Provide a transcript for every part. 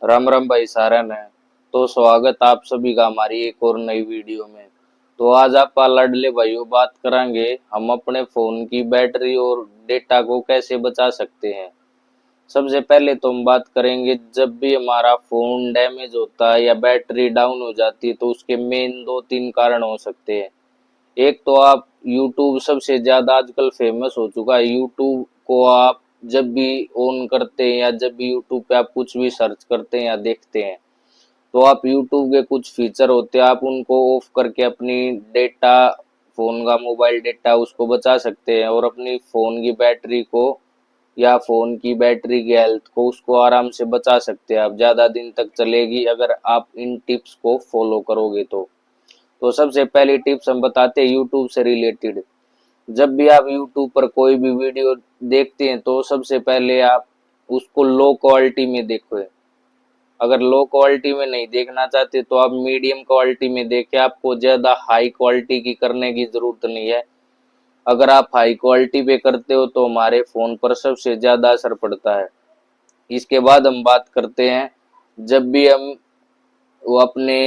राम राम भाई सारन है। तो स्वागत आप सभी का हमारी एक और नई वीडियो में। तो आज आपका लाडले भाइयों बात करेंगे हम अपने फोन की बैटरी और डेटा को कैसे बचा सकते हैं। सबसे पहले तो हम बात करेंगे जब भी हमारा फोन डैमेज होता है या बैटरी डाउन हो जाती है तो उसके मेन दो तीन कारण हो सकते हैं। एक तो आप यूट्यूब सबसे ज्यादा आजकल फेमस हो चुका है। यूट्यूब को आप जब भी ऑन करते हैं या जब भी यूट्यूब पे आप कुछ भी सर्च करते हैं या देखते हैं तो आप यूट्यूब के कुछ फीचर होते हैं आप उनको ऑफ करके अपनी डेटा, फोन का मोबाइल डेटा उसको बचा सकते हैं और अपनी फोन की बैटरी को या फोन की बैटरी की हेल्थ को उसको आराम से बचा सकते हैं। आप ज्यादा दिन तक चलेगी अगर आप इन टिप्स को फॉलो करोगे तो सबसे पहली टिप्स हम बताते हैं यूट्यूब से रिलेटेड। जब भी आप यूट्यूब पर कोई भी वीडियो देखते हैं तो सबसे पहले आप उसको लो क्वालिटी में देखो। अगर लो क्वालिटी में नहीं देखना चाहते तो आप मीडियम क्वालिटी में देखें। आपको ज्यादा हाई क्वालिटी की करने की जरूरत नहीं है। अगर आप हाई क्वालिटी पे करते हो तो हमारे फोन पर सबसे ज्यादा असर पड़ता है। इसके बाद हम बात करते हैं जब भी हम वो अपने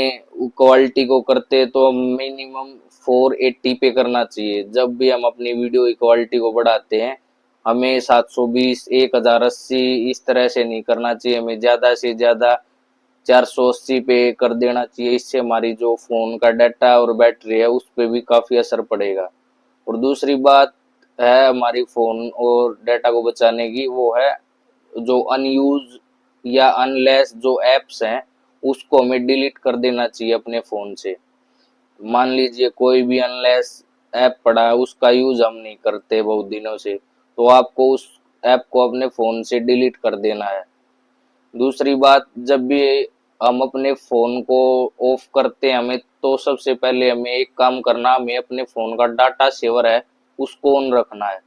क्वालिटी को करते हैं तो मिनिमम 480 पे करना चाहिए। जब भी हम अपनी वीडियो की क्वालिटी को बढ़ाते हैं हमें 720 1080 इस तरह से नहीं करना चाहिए। हमें ज्यादा से ज्यादा 480 पे कर देना चाहिए। इससे हमारी जो फोन का डाटा और बैटरी है उस पर भी काफी असर पड़ेगा। और दूसरी बात है हमारी फोन और डाटा को बचाने की, वो है जो अनयूज या अनलेस जो एप्स हैं उसको हमें डिलीट कर देना चाहिए अपने फोन से। मान लीजिए कोई भी अनलेस ऐप पड़ा है उसका यूज हम नहीं करते बहुत दिनों से तो आपको उस ऐप को अपने फोन से डिलीट कर देना है। दूसरी बात, जब भी हम अपने फोन को ऑफ करते हैं हमें तो सबसे पहले हमें एक काम करना, हमें अपने फोन का डाटा सेवर है उसको ऑन रखना है।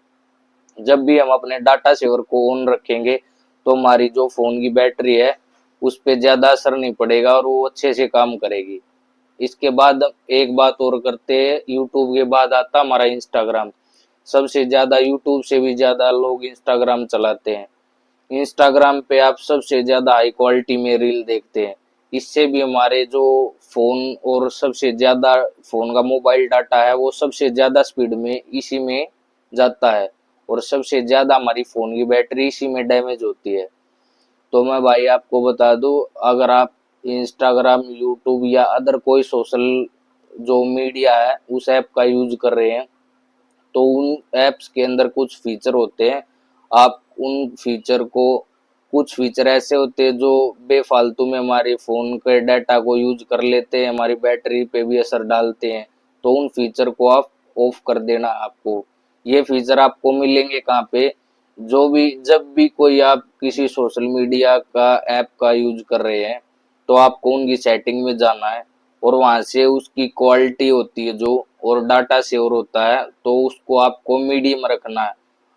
जब भी हम अपने डाटा सेवर को ऑन रखेंगे तो हमारी जो फोन की बैटरी है उस पर ज्यादा असर नहीं पड़ेगा और वो अच्छे से काम करेगी। इसके बाद एक बात और करते हैं, यूट्यूब के बाद आता हमारा इंस्टाग्राम। सबसे ज्यादा यूट्यूब से भी ज्यादा लोग इंस्टाग्राम चलाते हैं। इंस्टाग्राम पे आप सबसे ज्यादा हाई क्वालिटी में रील देखते हैं। इससे भी हमारे जो फोन और सबसे ज्यादा फोन का मोबाइल डाटा है वो सबसे ज्यादा स्पीड में इसी में जाता है और सबसे ज्यादा हमारी फोन की बैटरी इसी में डैमेज होती है। तो मैं भाई आपको बता दूं, अगर आप इंस्टाग्राम, यूट्यूब या अदर कोई सोशल जो मीडिया है उस ऐप का यूज कर रहे हैं तो उन ऐप्स के अंदर कुछ फीचर होते हैं। आप उन फीचर को, कुछ फीचर ऐसे होते हैं जो बेफालतू में हमारे फोन के डाटा को यूज कर लेते हैं, हमारी बैटरी पे भी असर डालते हैं। तो उन फीचर को आप ऑफ कर देना। आपको ये फीचर आपको मिलेंगे कहाँ पे, जो भी जब भी कोई आप किसी सोशल मीडिया का ऐप का यूज कर रहे हैं तो आपको उनकी सेटिंग में जाना है और वहां से उसकी क्वालिटी होती है जो और डाटा सेवर होता है तो उसको आपको मीडियम रखना है।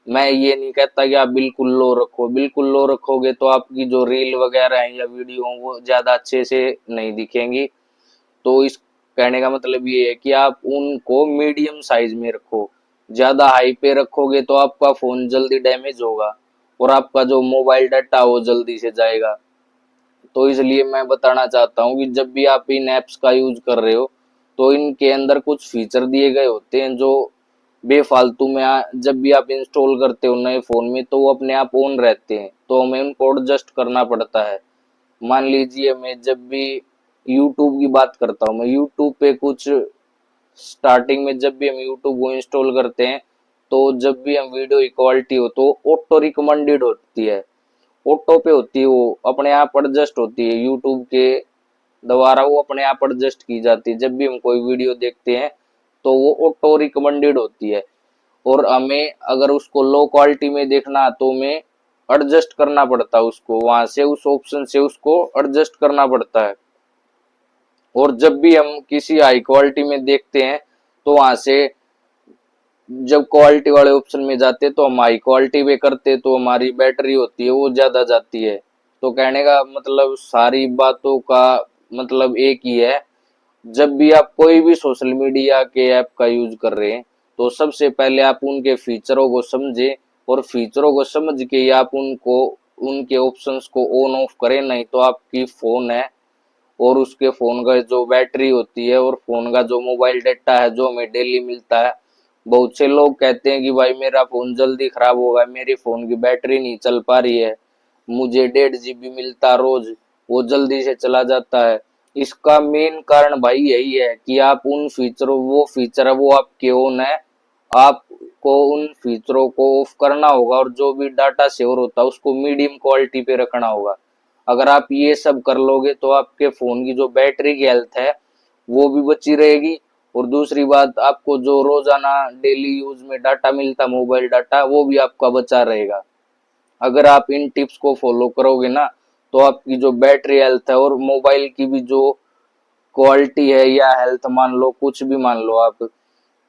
मैं ये नहीं कहता कि आप बिल्कुल लो रखो, बिल्कुल लो रखोगे तो आपकी जो रील वगैरह है या वीडियो वो ज्यादा अच्छे से नहीं दिखेंगी। तो इस कहने का मतलब ये है कि आप उनको मीडियम साइज में रखो। ज्यादा हाई पे रखोगे तो आपका फोन जल्दी डैमेज होगा और आपका जो मोबाइल डाटा वो जल्दी से जाएगा। तो इसलिए मैं बताना चाहता हूँ कि जब भी आप इन ऐप्स का यूज कर रहे हो तो इनके अंदर कुछ फीचर दिए गए होते हैं जो बेफालतू में जब भी आप इंस्टॉल करते हो नए फोन में तो वो अपने आप ऑन रहते हैं तो हमें उनको एडजस्ट करना पड़ता है। मान लीजिए मैं जब भी यूट्यूब की बात करता हूँ, मैं यूट्यूब पे कुछ स्टार्टिंग में जब भी हम यूट्यूब को इंस्टॉल करते हैं तो जब भी हम वीडियो की क्वालिटी हो तो ऑटो रिकमेंडेड होती है, ऑटो पे होती है, वो अपने आप एडजस्ट होती है। यूट्यूब के द्वारा वो अपने आप एडजस्ट की जाती है। जब भी हम कोई वीडियो देखते हैं तो वो ऑटो रिकमेंडेड होती है और हमें अगर उसको लो क्वालिटी में देखना तो हमें एडजस्ट करना पड़ता है, उसको वहां से उस ऑप्शन से उसको एडजस्ट करना पड़ता है। और जब भी हम किसी हाई क्वालिटी में देखते हैं तो वहां से जब क्वालिटी वाले ऑप्शन में जाते तो हम हाई क्वालिटी पे करते तो हमारी बैटरी होती है वो ज्यादा जाती है। तो कहने का मतलब सारी बातों का मतलब एक ही है, जब भी आप कोई भी सोशल मीडिया के ऐप का यूज कर रहे हैं तो सबसे पहले आप उनके फीचरों को समझे और फीचरों को समझ के ही आप उनको उनके ऑप्शंस को ऑन ऑफ करें, नहीं तो आपकी फोन है और उसके फोन का जो बैटरी होती है और फोन का जो मोबाइल डेटा है जो हमें डेली मिलता है, बहुत से लोग कहते हैं कि भाई मेरा फोन जल्दी खराब होगा, मेरी फोन की बैटरी नहीं चल पा रही है, मुझे 1.5 GB मिलता रोज, वो जल्दी से चला जाता है। इसका मेन कारण भाई यही है कि आप उन फीचरों, वो फीचर है वो आपके ओन है, आपको उन फीचरों को ऑफ करना होगा और जो भी डाटा सेवर होता है उसको मीडियम क्वालिटी पे रखना होगा। अगर आप ये सब कर लोगे तो आपके फोन की जो बैटरी की हेल्थ है वो भी बची रहेगी, और दूसरी बात, आपको जो रोजाना डेली यूज में डाटा मिलता, मोबाइल डाटा, वो भी आपका बचा रहेगा। अगर आप इन टिप्स को फॉलो करोगे ना, तो आपकी जो बैटरी हेल्थ है और मोबाइल की भी जो क्वालिटी है या हेल्थ मान लो, कुछ भी मान लो आप,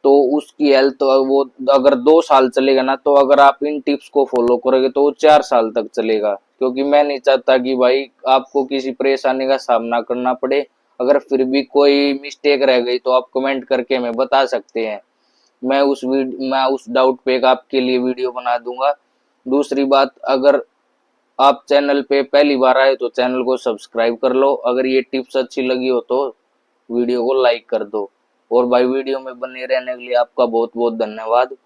तो उसकी हेल्थ वो अगर 2 साल चलेगा ना, तो अगर आप इन टिप्स को फॉलो करोगे तो वो 4 साल तक चलेगा। क्योंकि मैं नहीं चाहता कि भाई आपको किसी परेशानी का सामना करना पड़े। अगर फिर भी कोई मिस्टेक रह गई तो आप कमेंट करके हमें बता सकते हैं, मैं उस डाउट पे एक आपके लिए वीडियो बना दूंगा। दूसरी बात, अगर आप चैनल पे पहली बार आए तो चैनल को सब्सक्राइब कर लो, अगर ये टिप्स अच्छी लगी हो तो वीडियो को लाइक कर दो, और भाई वीडियो में बने रहने के लिए आपका बहुत बहुत धन्यवाद।